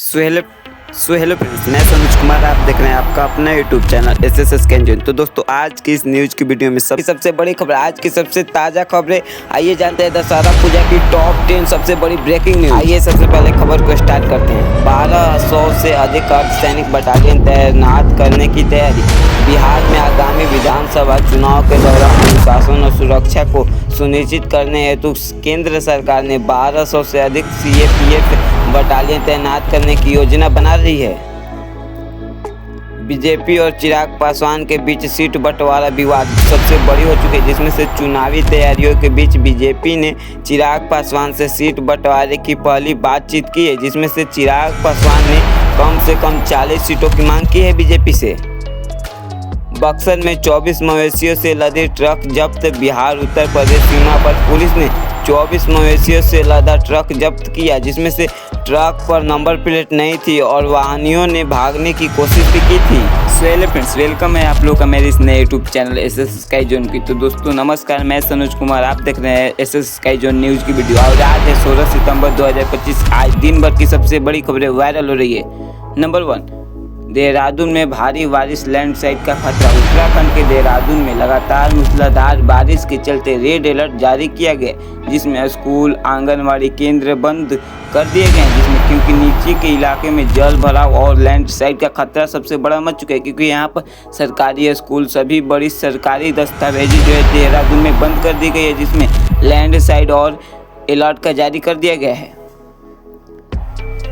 So hello friends, मैं संतोष कुमार। आप देख रहे हैं आपका अपना यूट्यूब चैनल एसएस कैंजन। तो दोस्तों, आज की इस न्यूज़ की वीडियो में सबसे बड़ी खबर, आज की सबसे ताज़ा खबरें। आइए जानते हैं दशहरा पूजा की टॉप 10 सबसे बड़ी ब्रेकिंग न्यूज़। आइए सबसे पहले खबर को स्टार्ट करते हैं। 1200 से अधिक अर्धसैनिक बटालियन तैनात करने की तैयारी। बिहार में आगामी विधानसभा चुनाव के दौरान अनुशासन और सुरक्षा को सुनिश्चित करने हेतु केंद्र सरकार ने 1200 से अधिक सीएपीएफ बटालियन तैनात करने की योजना बना रही है। बीजेपी और चिराग पासवान के बीच सीट बंटवारा विवाद सबसे बड़ी हो चुकी है, जिसमें से चुनावी तैयारियों के बीच बीजेपी ने चिराग पासवान से सीट बंटवारे की पहली बातचीत की है, जिसमें से चिराग पासवान ने कम से कम 40 सीटों की मांग की है बीजेपी से। बक्सर में 24 मवेशियों से लदे ट्रक जब्त। बिहार उत्तर प्रदेश सीमा पर पुलिस ने 24 मवेशियों से लदा ट्रक जब्त किया, जिसमें से ट्रक पर नंबर प्लेट नहीं थी और वाहनियों ने भागने की कोशिश भी की थी। हेलो फ्रेंड्स, वेलकम है आप लोग का मेरे इस नए YouTube channel SS sky zone की। तो दोस्तों नमस्कार, मैं संतोष कुमार। आप देख रहे हैं एसएस स्काई जोन न्यूज़ की वीडियो। और आज है 16 सितंबर 2025। आज दिन भर की सबसे बड़ी खबरें वायरल हो रही है। नंबर 1, देहरादून में भारी बारिश, लैंडस्लाइड का खतरा। उत्तराखंड के देहरादून में लगातार मूसलाधार बारिश के चलते रेड अलर्ट जारी किया गया, जिसमें स्कूल, आंगनवाड़ी केंद्र बंद कर दिए गए हैं, जिसमें क्योंकि नीचे के इलाके में जल भराव और लैंडस्लाइड का खतरा सबसे बड़ा मच चुका है, क्योंकि यहाँ पर सरकारी स्कूल, सभी बड़ी सरकारी दस्तावेजी जो है देहरादून में बंद कर दी गई है, जिसमें लैंडस्लाइड और अलर्ट का जारी कर दिया गया है।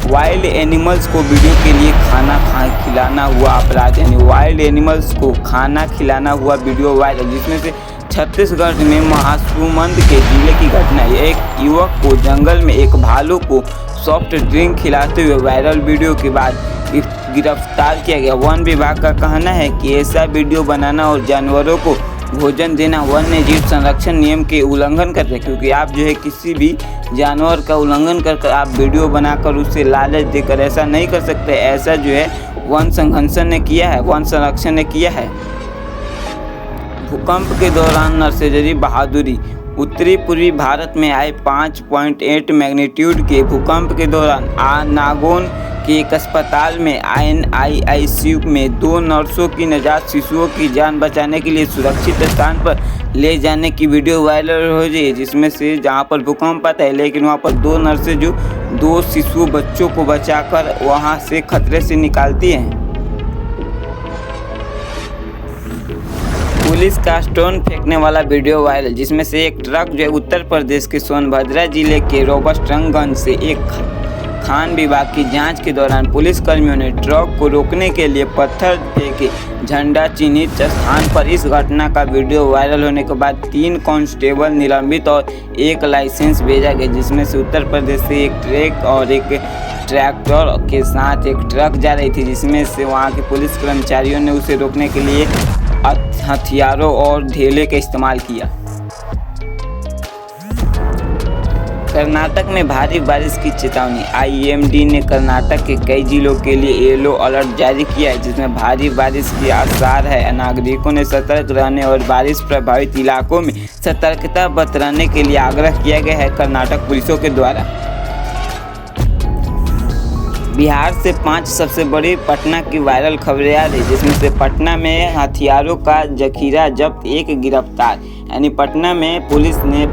वाइल्ड एनिमल्स को वीडियो के लिए खाना खिलाना हुआ अपराध, यानी वाइल्ड एनिमल्स को खाना खिलाना हुआ वीडियो वायरल, जिसमें से छत्तीसगढ़ में महासमुंद के जिले की घटना है। एक युवक को जंगल में एक भालू को सॉफ्ट ड्रिंक खिलाते हुए वायरल वीडियो के बाद गिरफ्तार किया गया। वन विभाग का कहना है कि ऐसा वीडियो बनाना और जानवरों को भोजन देना वन्य जीव संरक्षण नियम के उल्लंघन करते हैं, क्योंकि आप जो है किसी भी जानवर का उल्लंघन कर आप वीडियो बनाकर उसे लालच देकर ऐसा नहीं कर सकते। ऐसा जो है वन संरक्षण ने किया है, वन संरक्षण ने किया है। भूकंप के दौरान नरसरी बहादुरी। उत्तरी पूर्वी भारत में आए 5.8 मैग्नीट्यूड के भूकंप के दौरान नागौन के एक अस्पताल में INICU में 2 नर्सों की नजात शिशुओं की जान बचाने के लिए सुरक्षित स्थान पर ले जाने की वीडियो वायरल हो रही है, जिसमें से जहां पर भूकंप आता है, लेकिन वहां पर 2 नर्सें जो 2 शिशु बच्चों को बचाकर वहां से खतरे से निकालती हैं। पुलिस का स्टोन फेंकने वाला वीडियो वायरल, जिसमें से एक ट्रक जो है उत्तर प्रदेश के सोनभद्र जिले के रोबस्टगंज से एक खान विभाग की जांच के दौरान पुलिस कर्मियों ने ट्रक को रोकने के लिए पत्थर फेंके। झंडा चिन्हित स्थान पर इस घटना का वीडियो वायरल होने के बाद 3 कांस्टेबल निलंबित और 1 लाइसेंस भेजा गया, जिसमें से उत्तर प्रदेश से एक ट्रक और एक ट्रैक्टर के साथ एक ट्रक जा रही थी, जिसमें से वहां के पुलिस कर्मचारियों ने उसे रोकने के लिए हथियारों और ढेले का इस्तेमाल किया। कर्नाटक में भारी बारिश की चेतावनी। IMD ने कर्नाटक के कई जिलों के लिए येलो अलर्ट जारी किया है, जिसमें भारी बारिश के आसार है। नागरिकों ने सतर्क रहने और बारिश प्रभावित इलाकों में सतर्कता बरतने के लिए आग्रह किया गया है कर्नाटक पुलिसों के द्वारा। बिहार से 5 सबसे बड़ी पटना की वायरल खबरें आ रही, जिसमें से पटना में हथियारों का जखीरा जब्त, 1 गिरफ्तार। यानी पटना पुलिस ने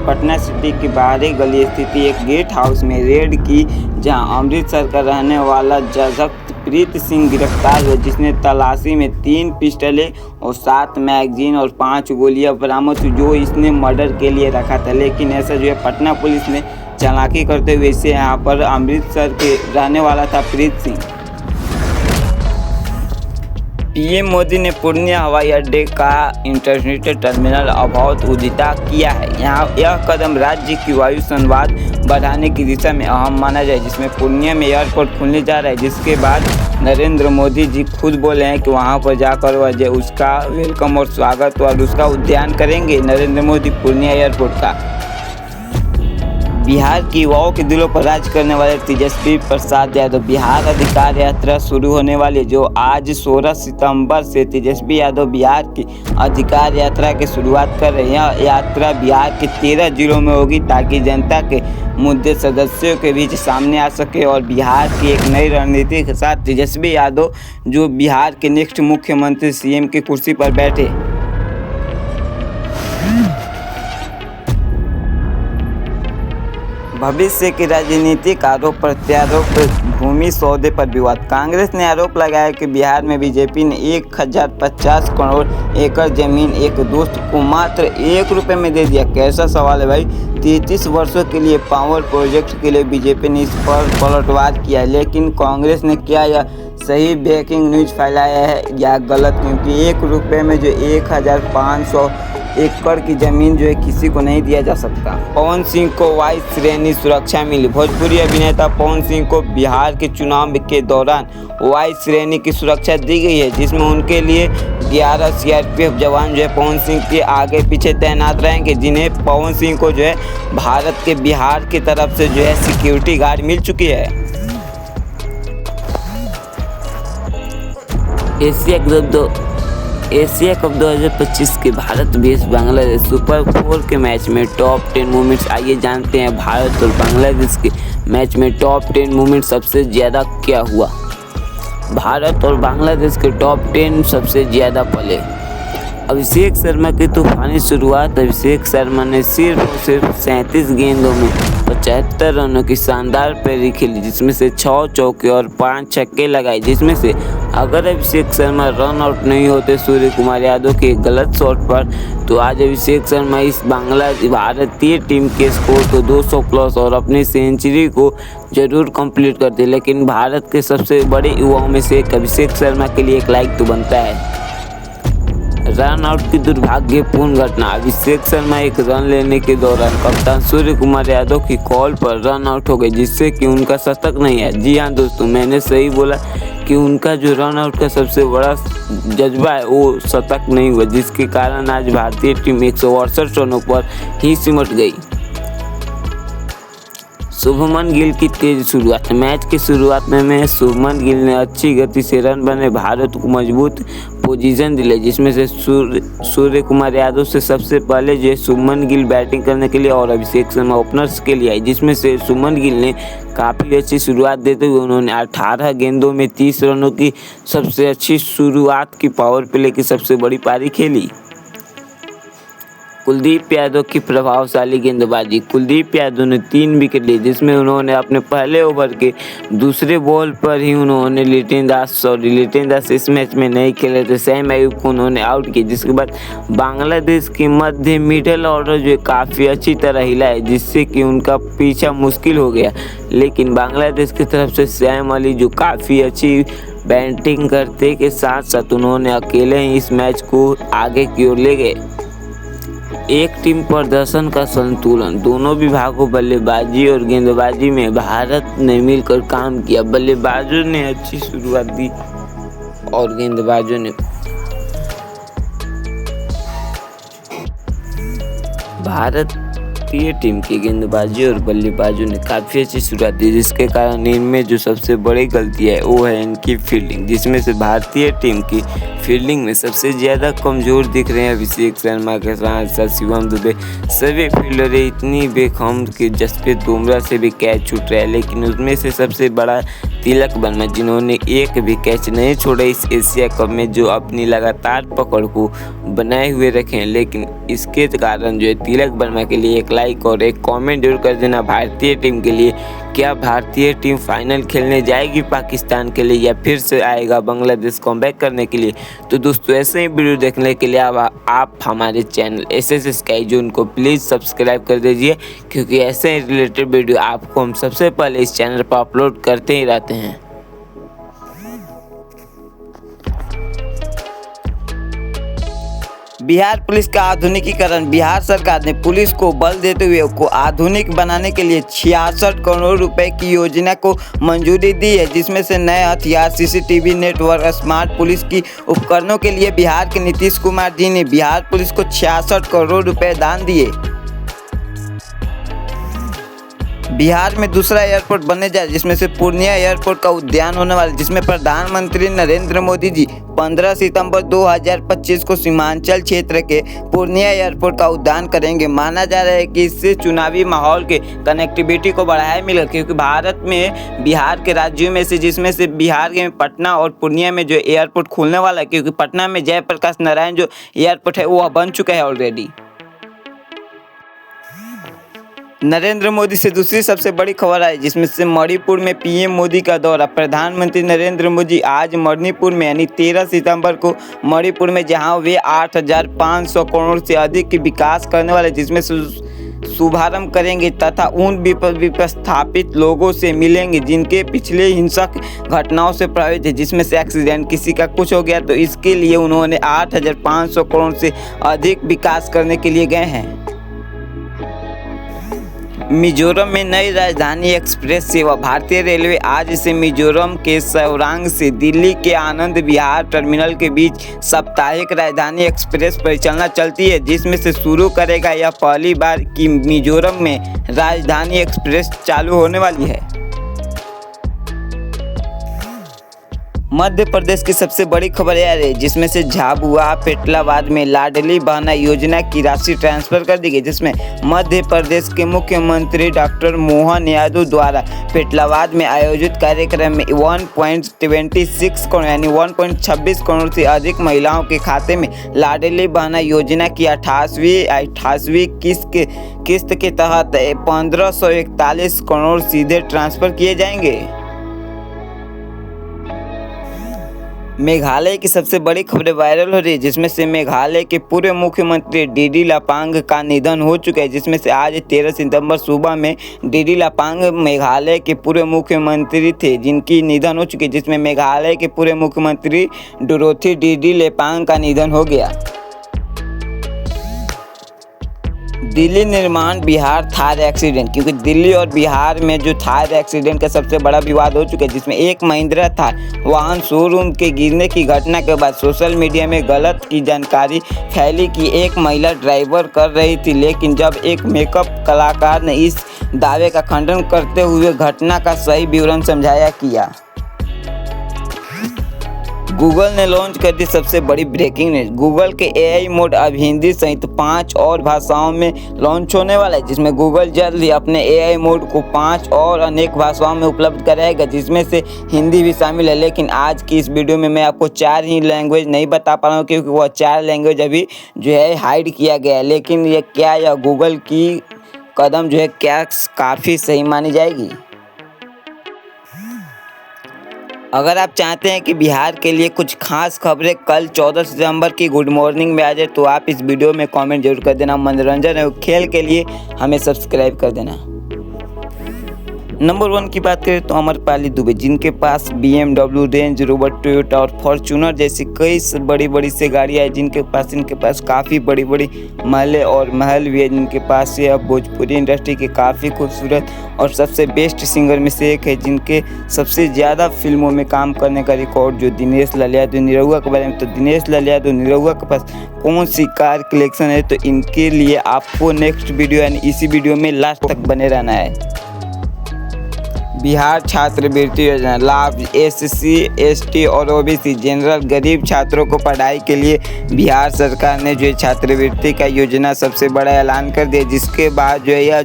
पटना सिटी की बाहरी गली स्थित एक गेट हाउस में रेड की, जहां अमृतसर का रहने वाला जसप्रीत सिंह गिरफ्तार हुआ, जिसने तलाशी में 3 पिस्टलें और 7 मैगजीन और 5 गोलियां बरामद हुई, जो इसने मर्डर के लिए रखा था। लेकिन ऐसा जो है पटना पुलिस ने चालाकी करते हुए इसे यहाँ पर अमृतसर के रहने वाला था प्रीत सिंह। PM मोदी ने पूर्णिया हवाई अड्डे का इंटरनेशनल टर्मिनल अभूतपूर्व किया है। यह कदम राज्य की वायु संवाद बढ़ाने की दिशा में अहम माना जाए, जिसमें पूर्णिया में एयरपोर्ट खुलने जा रहा है, जिसके बाद नरेंद्र मोदी जी खुद बोले हैं कि वहां पर जाकर वह उसका वेलकम और स्वागत और उसका उद्यान करेंगे नरेंद्र मोदी पूर्णिया एयरपोर्ट का। बिहार की युवाओं के दिलों पर राज करने वाले तेजस्वी प्रसाद यादव बिहार अधिकार यात्रा शुरू होने वाली है, जो आज 16 सितंबर से तेजस्वी यादव बिहार की अधिकार यात्रा की शुरुआत कर रहे हैं। यह यात्रा बिहार के 13 जिलों में होगी ताकि जनता के मुद्दे सदस्यों के बीच सामने आ सके और बिहार की एक नई रणनीति के साथ तेजस्वी यादव जो बिहार के नेक्स्ट मुख्यमंत्री सीएम की कुर्सी पर बैठे। भविष्य की राजनीतिक आरोप प्रत्यारोप भूमि सौदे पर विवाद। कांग्रेस ने आरोप लगाया कि बिहार में बीजेपी ने 1050 करोड़ एकड़ जमीन एक दोस्त को मात्र 1 रुपये में दे दिया। कैसा सवाल है भाई। 33 वर्षों के लिए पावर प्रोजेक्ट के लिए बीजेपी ने इस पर पलटवार किया है, लेकिन कांग्रेस ने क्या यह सही ब्रेकिंग न्यूज फैलाया है या गलत? क्योंकि 1 रुपये में जो 1500 एकड़ की जमीन जो है किसी को नहीं दिया जा सकता। पवन सिंह को वाई श्रेणी सुरक्षा मिली। भोजपुरी अभिनेता पवन सिंह को बिहार के चुनाव के दौरान वाई श्रेणी की सुरक्षा दी गई है, जिसमें उनके लिए 11 सीआरपीएफ जवान जो है पवन सिंह के आगे पीछे तैनात रहेंगे, जिन्हें पवन सिंह को जो है भारत के बिहार की तरफ से जो है सिक्योरिटी गार्ड मिल चुकी है। एशिया कप 2025 के भारत vs बांग्लादेश सुपर 4 के मैच में टॉप 10 मोमेंट्स। आइए जानते हैं भारत और बांग्लादेश के मैच में टॉप 10 मोमेंट सबसे ज़्यादा क्या हुआ। भारत और बांग्लादेश के टॉप 10 सबसे ज़्यादा पले। अभिषेक शर्मा की तूफानी शुरुआत। अभिषेक शर्मा ने सिर्फ 37 गेंदों में 75 रनों की शानदार पारी खेली, जिसमें से 6 चौके और 5 छक्के लगाए। जिसमें से अगर अभिषेक शर्मा रन आउट नहीं होते सूर्य कुमार यादव के गलत शॉट पर, तो आज अभिषेक शर्मा इस भारतीय टीम के स्कोर को 200 प्लस और अपनी सेंचुरी को जरूर कंप्लीट करते। लेकिन भारत के सबसे बड़े युवाओं में से एक अभिषेक शर्मा के लिए एक लाइक तो बनता है। रन आउट की दुर्भाग्यपूर्ण घटना। अभिषेक शर्मा एक रन लेने के दौरान कप्तान सूर्य कुमार यादव की कॉल पर रन आउट हो गए, जिससे कि उनका शतक नहीं है। जी हाँ दोस्तों, मैंने सही बोला कि उनका जो रन आउट का सबसे बड़ा जज्बा है वो शतक नहीं हुआ, जिसके कारण आज भारतीय टीम 168 रनों पर ही सिमट गई। शुभमन गिल की तेज शुरुआत। मैच की शुरुआत में शुभमन गिल ने अच्छी गति से रन बने भारत को मजबूत पोजीशन दिले, जिसमें से सूर्य कुमार यादव से सबसे पहले जो शुभमन गिल बैटिंग करने के लिए और अभिषेक शर्मा ओपनर्स के लिए आई, जिसमें से शुभमन गिल ने काफ़ी अच्छी शुरुआत देते हुए उन्होंने 18 गेंदों में 30 रनों की सबसे अच्छी शुरुआत की पावर प्ले की सबसे बड़ी पारी खेली। कुलदीप यादव की प्रभावशाली गेंदबाजी। कुलदीप यादव ने 3 विकेट लिए, जिसमें उन्होंने अपने पहले ओवर के दूसरे बॉल पर ही उन्होंने लिटिन दास इस मैच में नहीं खेले थे, सैम अयूब को उन्होंने आउट किया। जिसके बाद बांग्लादेश के मध्य मिडिल ऑर्डर जो काफ़ी अच्छी तरह हिला है, जिससे कि उनका पीछा मुश्किल हो गया। लेकिन बांग्लादेश की तरफ से सैम अली जो काफ़ी अच्छी बैटिंग करते के साथ साथ उन्होंने अकेले ही इस मैच को आगे की ओर ले गए। एक टीम प्रदर्शन का संतुलन। दोनों विभागों बल्लेबाजी और गेंदबाजी में भारत ने मिलकर काम किया। बल्लेबाजों ने अच्छी शुरुआत दी और गेंदबाजों ने भारतीय टीम की गेंदबाजी और बल्लेबाजों ने काफ़ी अच्छी शुरुआत दी, जिसके कारण इनमें जो सबसे बड़ी गलती है वो है इनकी फील्डिंग, जिसमें से भारतीय टीम की फील्डिंग में सबसे ज़्यादा कमज़ोर दिख रहे हैं अभिषेक शर्मा के साथ साथ शिवम दुबे। सभी फील्डरें इतनी बेखम कि जसप्रीत बुमराह से भी कैच छूट रहा है, लेकिन उसमें से सबसे बड़ा तिलक वर्मा, जिन्होंने एक भी कैच नहीं छोड़ा इस एशिया कप में, जो अपनी लगातार पकड़ को बनाए हुए रखे हैं। लेकिन इसके कारण जो है तिलक वर्मा के लिए एक लाइक और एक कमेंट जरूर कर देना भारतीय टीम के लिए। क्या भारतीय टीम फाइनल खेलने जाएगी पाकिस्तान के लिए या फिर से आएगा बांग्लादेश कमबैक करने के लिए? तो दोस्तों ऐसे ही वीडियो देखने के लिए आप हमारे चैनल एसएस स्काई जोन को प्लीज़ सब्सक्राइब कर दीजिए, क्योंकि ऐसे ही रिलेटेड वीडियो आपको हम सबसे पहले इस चैनल पर अपलोड करते ही रहते हैं। बिहार पुलिस का आधुनिकीकरण। बिहार सरकार ने पुलिस को बल देते हुए को आधुनिक बनाने के लिए 66 करोड़ रुपए की योजना को मंजूरी दी है, जिसमें से नए हथियार, सीसीटीवी नेटवर्क, स्मार्ट पुलिस की उपकरणों के लिए बिहार के नीतीश कुमार जी ने बिहार पुलिस को 66 करोड़ रुपए दान दिए। बिहार में दूसरा एयरपोर्ट बनने जा रहा है जिसमें से पूर्णिया एयरपोर्ट का उद्यान होने वाला है, जिसमें प्रधानमंत्री नरेंद्र मोदी जी 15 सितंबर 2025 को सीमांचल क्षेत्र के पूर्णिया एयरपोर्ट का उद्यान करेंगे। माना जा रहा है कि इससे चुनावी माहौल के कनेक्टिविटी को बढ़ाया मिलेगा, क्योंकि भारत में बिहार के राज्यों में से जिसमें से बिहार के पटना और पूर्णिया में जो एयरपोर्ट खुलने वाला है, क्योंकि पटना में जयप्रकाश नारायण जो एयरपोर्ट है वो बन चुका है ऑलरेडी। नरेंद्र मोदी से दूसरी सबसे बड़ी खबर आई जिसमें से मणिपुर में पीएम मोदी का दौरा। प्रधानमंत्री नरेंद्र मोदी आज मणिपुर में यानी 13 सितंबर को मणिपुर में, जहां वे 8,500 करोड़ से अधिक की विकास करने वाले जिसमें शुभारंभ करेंगे तथा उन विस्थापित लोगों से मिलेंगे जिनके पिछले हिंसक घटनाओं से प्रभावित है, जिसमें से एक्सीडेंट किसी का कुछ हो गया, तो इसके लिए उन्होंने 8,500 करोड़ से अधिक विकास करने के लिए गए हैं। मिजोरम में नई राजधानी एक्सप्रेस सेवा। भारतीय रेलवे आज से मिजोरम के सौरांग से दिल्ली के आनंद विहार टर्मिनल के बीच साप्ताहिक राजधानी एक्सप्रेस परिचालना चलती है, जिसमें से शुरू करेगा यह पहली बार कि मिजोरम में राजधानी एक्सप्रेस चालू होने वाली है। मध्य प्रदेश की सबसे बड़ी खबर यह है जिसमें से झाबुआ पेटलाबाद में लाडली बहना योजना की राशि ट्रांसफर कर दी गई, जिसमें मध्य प्रदेश के मुख्यमंत्री डॉक्टर मोहन यादव द्वारा पेटलाबाद में आयोजित कार्यक्रम में 1.26 करोड़ यानी 1.26 करोड़ से अधिक महिलाओं के खाते में लाडली बहना योजना की 88वीं किस्त के तहत 1541 करोड़ सीधे ट्रांसफर किए जाएंगे। मेघालय की सबसे बड़ी खबरें वायरल हो रही है जिसमें से मेघालय के पूर्व मुख्यमंत्री डीडी लापांग का निधन हो चुका है, जिसमें से आज 13 सितंबर सुबह में डीडी लापांग मेघालय के पूर्व मुख्यमंत्री थे जिनकी निधन हो चुकी है, जिसमें मेघालय के पूर्व मुख्यमंत्री डोरोथी डीडी लापांग का निधन हो गया। दिल्ली निर्माण बिहार थार एक्सीडेंट, क्योंकि दिल्ली और बिहार में जो थार एक्सीडेंट का सबसे बड़ा विवाद हो चुका है, जिसमें एक महिंद्रा थार वाहन शोरूम के गिरने की घटना के बाद सोशल मीडिया में गलत की जानकारी फैली कि एक महिला ड्राइवर कर रही थी, लेकिन जब एक मेकअप कलाकार ने इस दावे का खंडन करते हुए घटना का सही विवरण समझाया किया। गूगल ने लॉन्च कर दी सबसे बड़ी ब्रेकिंग न्यूज। गूगल के एआई मोड अब हिंदी सहित 5 और भाषाओं में लॉन्च होने वाला है, जिसमें गूगल जल्द ही अपने एआई मोड को 5 और अनेक भाषाओं में उपलब्ध कराएगा, जिसमें से हिंदी भी शामिल है। लेकिन आज की इस वीडियो में मैं आपको 4 ही लैंग्वेज नहीं बता पा रहा हूँ, क्योंकि वह 4 लैंग्वेज अभी जो है हाइड किया गया है। लेकिन यह गूगल की कदम जो है क्या काफ़ी सही मानी जाएगी। अगर आप चाहते हैं कि बिहार के लिए कुछ खास खबरें कल 14 सितंबर की गुड मॉर्निंग में आ जाए तो आप इस वीडियो में कमेंट जरूर कर देना। मनोरंजन और खेल के लिए हमें सब्सक्राइब कर देना। नंबर 1 की बात करें तो अमरपाली दुबे, जिनके पास BMW, रेंज रोवर, टोयोटा और फॉर्च्यूनर जैसी कई बड़ी से गाड़ियाँ हैं, इनके पास काफ़ी बड़ी महल भी है, जिनके पास ये अब भोजपुरी इंडस्ट्री के काफ़ी खूबसूरत और सबसे बेस्ट सिंगर में से एक है, जिनके सबसे ज़्यादा फिल्मों में काम करने का रिकॉर्ड जो दिनेश लाल यादव। निरहुआ के बारे में तो दिनेश लाल यादव निरहुआ के पास कौन सी कार कलेक्शन है, तो इनके लिए आपको नेक्स्ट वीडियो यानी इसी वीडियो में लास्ट तक बने रहना है। बिहार छात्रवृत्ति योजना लाभ SC, ST और OBC जनरल गरीब छात्रों को पढ़ाई के लिए बिहार सरकार ने जो छात्रवृत्ति का योजना सबसे बड़ा ऐलान कर दिया, जिसके बाद जो है यह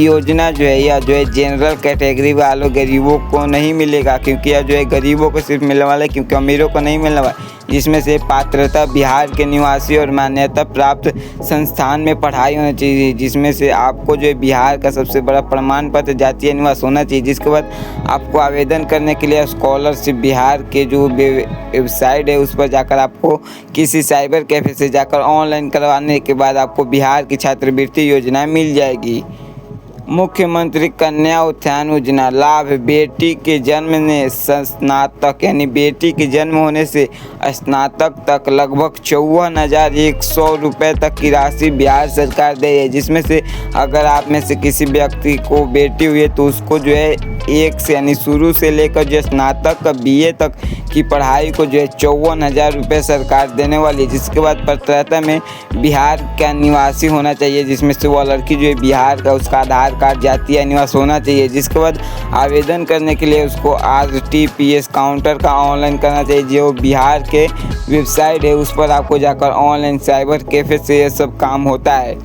योजना जो है जनरल कैटेगरी वालों गरीबों को नहीं मिलेगा, क्योंकि यह जो है गरीबों को सिर्फ मिलने वाला है, क्योंकि अमीरों को नहीं मिलने वाला, जिसमें से पात्रता बिहार के निवासी और मान्यता प्राप्त संस्थान में पढ़ाई होनी चाहिए, जिसमें से आपको जो है बिहार का सबसे बड़ा प्रमाण पत्र जातीय निवास होना चाहिए। जिसके बाद आपको आवेदन करने के लिए स्कॉलरशिप बिहार के जो वेबसाइट है उस पर जाकर आपको किसी साइबर कैफे से जाकर ऑनलाइन करवाने के बाद आपको बिहार की छात्रवृत्ति योजना मिल जाएगी। मुख्यमंत्री कन्या उत्थान योजना लाभ बेटी के जन्म ने स्नातक यानी बेटी के जन्म होने से स्नातक तक लगभग 54,100 रुपये तक की राशि बिहार सरकार दे रही है, जिसमें से अगर आप में से किसी व्यक्ति को बेटी हुई है तो उसको जो है एक से यानी शुरू से लेकर जो स्नातक का BA तक की पढ़ाई को जो है 54,000 रुपये सरकार देने वाली है। जिसके बाद पात्रता में बिहार का निवासी होना चाहिए, जिसमें से वह लड़की जो है बिहार का उसका आधार कार्ड जातीय निवास होना चाहिए। जिसके बाद आवेदन करने के लिए उसको RTPS काउंटर का ऑनलाइन करना चाहिए। जो बिहार के वेबसाइट है उस पर आपको जाकर ऑनलाइन साइबर कैफे से ये सब काम होता है।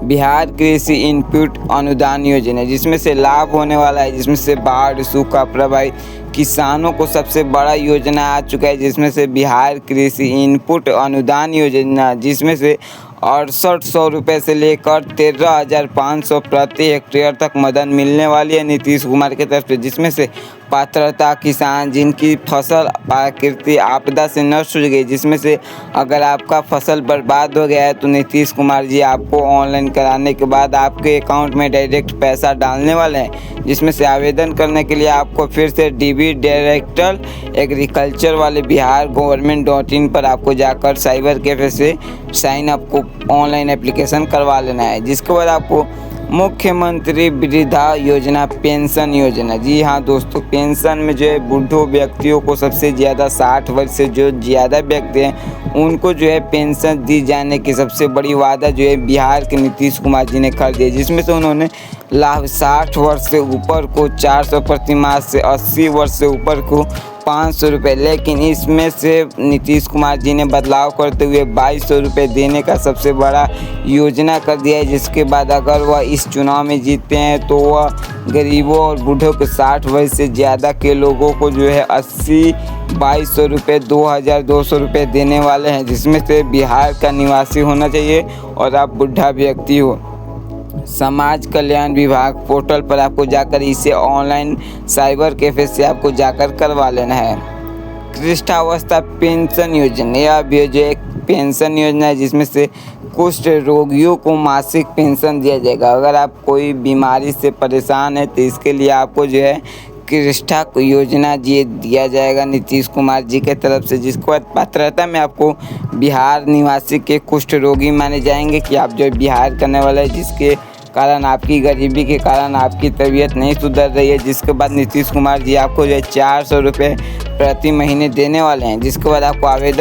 बिहार कृषि इनपुट अनुदान योजना जिसमें से लाभ होने वाला है, जिसमें से बाढ़ सूखा प्रभावित किसानों को सबसे बड़ा योजना आ चुका है, जिसमें से बिहार कृषि इनपुट अनुदान योजना, जिसमें से 6800 रुपये से लेकर 13,500 प्रति हेक्टेयर तक मदद मिलने वाली है नीतीश कुमार की तरफ से। जिसमें से पात्रता किसान जिनकी फसल प्राकृतिक आपदा से नष्ट हो गई, जिसमें से अगर आपका फसल बर्बाद हो गया है तो नीतीश कुमार जी आपको ऑनलाइन कराने के बाद आपके अकाउंट में डायरेक्ट पैसा डालने वाले हैं। जिसमें से आवेदन करने के लिए आपको फिर से DB डायरेक्टर एग्रीकल्चर वाले बिहार गवर्नमेंट.in पर आपको जाकर साइबर कैफे से साइन अप को ऑनलाइन एप्लीकेशन करवा लेना है। जिसके बाद आपको मुख्यमंत्री वृद्धा योजना पेंशन योजना, जी हाँ दोस्तों, पेंशन में जो है बूढ़ों व्यक्तियों को सबसे ज़्यादा 60 वर्ष से जो ज़्यादा व्यक्ति हैं उनको जो है पेंशन दी जाने की सबसे बड़ी वादा जो है बिहार के नीतीश कुमार जी ने कर दिया। जिसमें से उन्होंने लाभ 60 वर्ष से ऊपर को 400 प्रति माह से 80 वर्ष से ऊपर को 500 रुपये, लेकिन इसमें से नीतीश कुमार जी ने बदलाव करते हुए 2200 रुपये देने का सबसे बड़ा योजना कर दिया है। जिसके बाद अगर वह इस चुनाव में जीतते हैं तो वह गरीबों और बूढ़ों के 60 वर्ष से ज़्यादा के लोगों को जो है 2200 रुपये 2200 रुपये देने वाले हैं। जिसमें से बिहार का निवासी होना चाहिए और आप बुढ़ा व्यक्ति हो। समाज कल्याण विभाग पोर्टल पर आपको जाकर इसे ऑनलाइन साइबर कैफे से आपको जाकर करवा लेना है। कृष्णावस्था पेंशन योजना, यह भी जो एक पेंशन योजना है जिसमें से कुष्ठ रोगियों को मासिक पेंशन दिया जाएगा। अगर आप कोई बीमारी से परेशान है तो इसके लिए आपको जो है कृष्ठा योजना ये दिया जाएगा नीतीश कुमार जी के तरफ से। जिसको पात्रता में आपको बिहार निवासी के कुष्ठ रोगी माने जाएंगे कि आप जो बिहार करने वाले हैं, जिसके कारण आपकी गरीबी के कारण आपकी तबीयत नहीं सुधर रही है। जिसके बाद नीतीश कुमार जी आपको जो है 400 रुपये प्रति महीने देने वाले हैं। जिसके बाद आपको आवेदन